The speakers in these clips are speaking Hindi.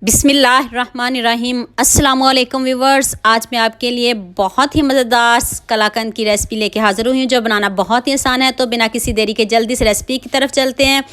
बिस्मिल्लाहिर्रहमानिर्रहीम। अस्सलामुअलैकुम व्यूवर्स, आज मैं आपके लिए बहुत ही मज़ेदार कलाकंद की रेसिपी लेके हाज़िर हुई हूँ जो बनाना बहुत ही आसान है। तो बिना किसी देरी के जल्दी से रेसिपी की तरफ चलते हैं।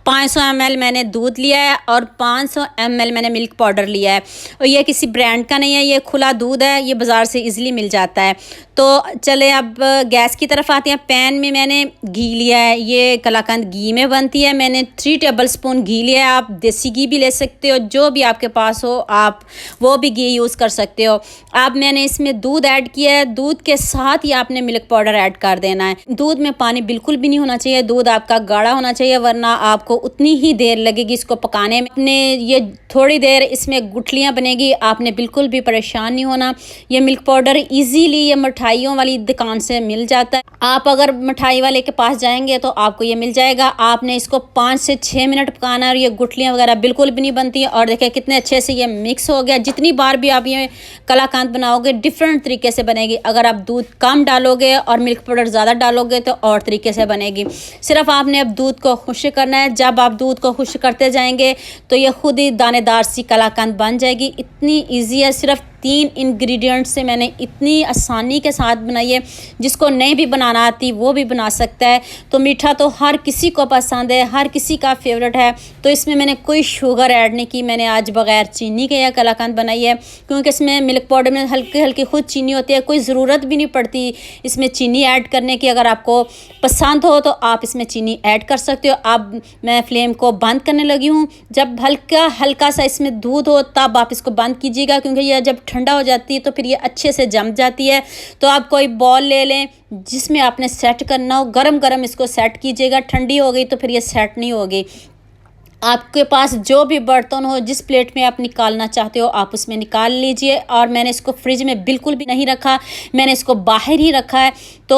500 ml मैंने दूध लिया है और 500 ml मैंने मिल्क पाउडर लिया है। और ये किसी ब्रांड का नहीं है, ये खुला दूध है, ये बाज़ार से ईज़िली मिल जाता है। तो चले अब गैस की तरफ आते हैं। पैन में मैंने घी लिया है, ये कलाकंद घी में बनती है। मैंने 3 टेबल स्पून घी लिया है। आप देसी घी भी ले सकते हो, जो भी आपके पास हो आप वो भी घी यूज़ कर सकते हो। अब मैंने इसमें दूध ऐड किया है, दूध के साथ ही आपने मिल्क पाउडर ऐड कर देना है। दूध में पानी बिल्कुल भी नहीं होना चाहिए, दूध आपका गाढ़ा होना चाहिए, वरना आपको उतनी ही देर लगेगी इसको पकाने में। आपने ये थोड़ी देर इसमें गुठलियाँ बनेगी, आपने बिल्कुल भी परेशान नहीं होना। ये मिल्क पाउडर ईजीली ये मिठाइयों वाली दुकान से मिल जाता है। आप अगर मिठाई वाले के पास जाएंगे तो आपको ये मिल जाएगा। आपने इसको 5 से 6 मिनट पकाना है और ये गुठलियाँ वगैरह बिल्कुल भी नहीं बनती है। और देखिए कितने अच्छे से ये मिक्स हो गया। जितनी बार भी आप ये कलाकंद बनाओगे डिफरेंट तरीके से बनेगी। अगर आप दूध कम डालोगे और मिल्क पाउडर ज़्यादा डालोगे तो और तरीके से बनेगी। सिर्फ आपने अब दूध को खुश्क करना है। जब आप दूध को खुश्क करते जाएंगे तो ये खुद ही दानेदार सी कलाकंद बन जाएगी। इतनी ईजी है, सिर्फ 3 इंग्रेडिएंट्स से मैंने इतनी आसानी के साथ बनाई है। जिसको नहीं भी बनाना आती वो भी बना सकता है। तो मीठा तो हर किसी को पसंद है, हर किसी का फेवरेट है। तो इसमें मैंने कोई शुगर ऐड नहीं की। मैंने आज बगैर चीनी के यह कलाकंद बनाई है, क्योंकि इसमें मिल्क पाउडर में हल्की हल्की खुद चीनी होती है। कोई ज़रूरत भी नहीं पड़ती इसमें चीनी ऐड करने की। अगर आपको पसंद हो तो आप इसमें चीनी ऐड कर सकते हो। अब मैं फ्लेम को बंद करने लगी हूँ। जब हल्का हल्का सा इसमें दूध हो तब आप इसको बंद कीजिएगा, क्योंकि यह जब ठंडा हो जाती है तो फिर ये अच्छे से जम जाती है। तो आप कोई बॉल ले लें जिसमें आपने सेट करना हो। गरम गरम इसको सेट कीजिएगा, ठंडी हो गई तो फिर ये सेट नहीं होगी। आपके पास जो भी बर्तन हो, जिस प्लेट में आप निकालना चाहते हो आप उसमें निकाल लीजिए। और मैंने इसको फ्रिज में बिल्कुल भी नहीं रखा, मैंने इसको बाहर ही रखा है। तो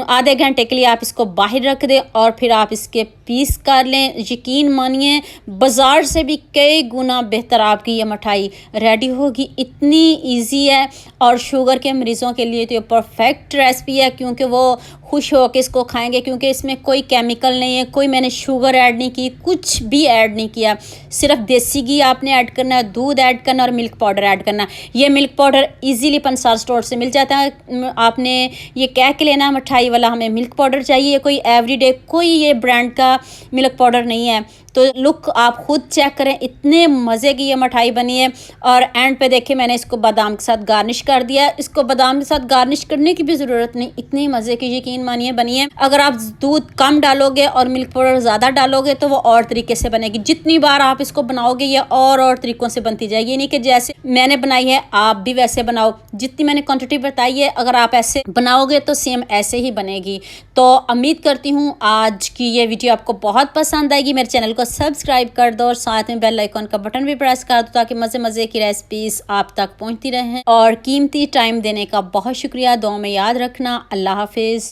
आधे घंटे के लिए आप इसको बाहर रख दें और फिर आप इसके पीस कर लें। यकीन मानिए बाज़ार से भी कई गुना बेहतर आपकी ये मिठाई रेडी होगी। इतनी इजी है और शुगर के मरीज़ों के लिए तो ये परफेक्ट रेसिपी है, क्योंकि वो खुश होकर इसको खाएंगे। क्योंकि इसमें कोई केमिकल नहीं है, कोई मैंने शुगर ऐड नहीं की, कुछ भी ऐड नहीं किया। सिर्फ देसी घी आपने ऐड करना है, दूध ऐड करना और मिल्क पाउडर ऐड करना। ये मिल्क पाउडर इजीली पंसार स्टोर से मिल जाता है। आपने ये कह के लेना मिठाई वाला हमें मिल्क पाउडर चाहिए, कोई एवरीडे कोई ये ब्रांड का मिल्क पाउडर नहीं है। तो लुक आप खुद चेक करें, इतने मज़े की ये मिठाई बनी है। और एंड पे देखिए मैंने इसको बादाम के साथ गार्निश कर दिया। इसको बादाम के साथ गार्निश करने की भी ज़रूरत नहीं, इतनी मज़े की यकीन मानिए बनी है। अगर आप दूध कम डालोगे और मिल्क पाउडर ज़्यादा डालोगे तो वो और तरीके से बनेगी। जितनी बार आप इसको बनाओगे ये और तरीक़ों से बनती जाएगी। ये नहीं कि जैसे मैंने बनाई है आप भी वैसे बनाओ। जितनी मैंने क्वान्टिटी बताई है अगर आप ऐसे बनाओगे तो सेम ऐसे ही बनेगी। तो उम्मीद करती हूँ आज की ये वीडियो आपको बहुत पसंद आएगी। मेरे चैनल को सब्सक्राइब कर दो और साथ में बेल आइकॉन का बटन भी प्रेस कर दो, ताकि मज़े मज़े की रेसिपीज़ आप तक पहुंचती रहें। और कीमती टाइम देने का बहुत शुक्रिया। दुआ में याद रखना। अल्लाह हाफिज़।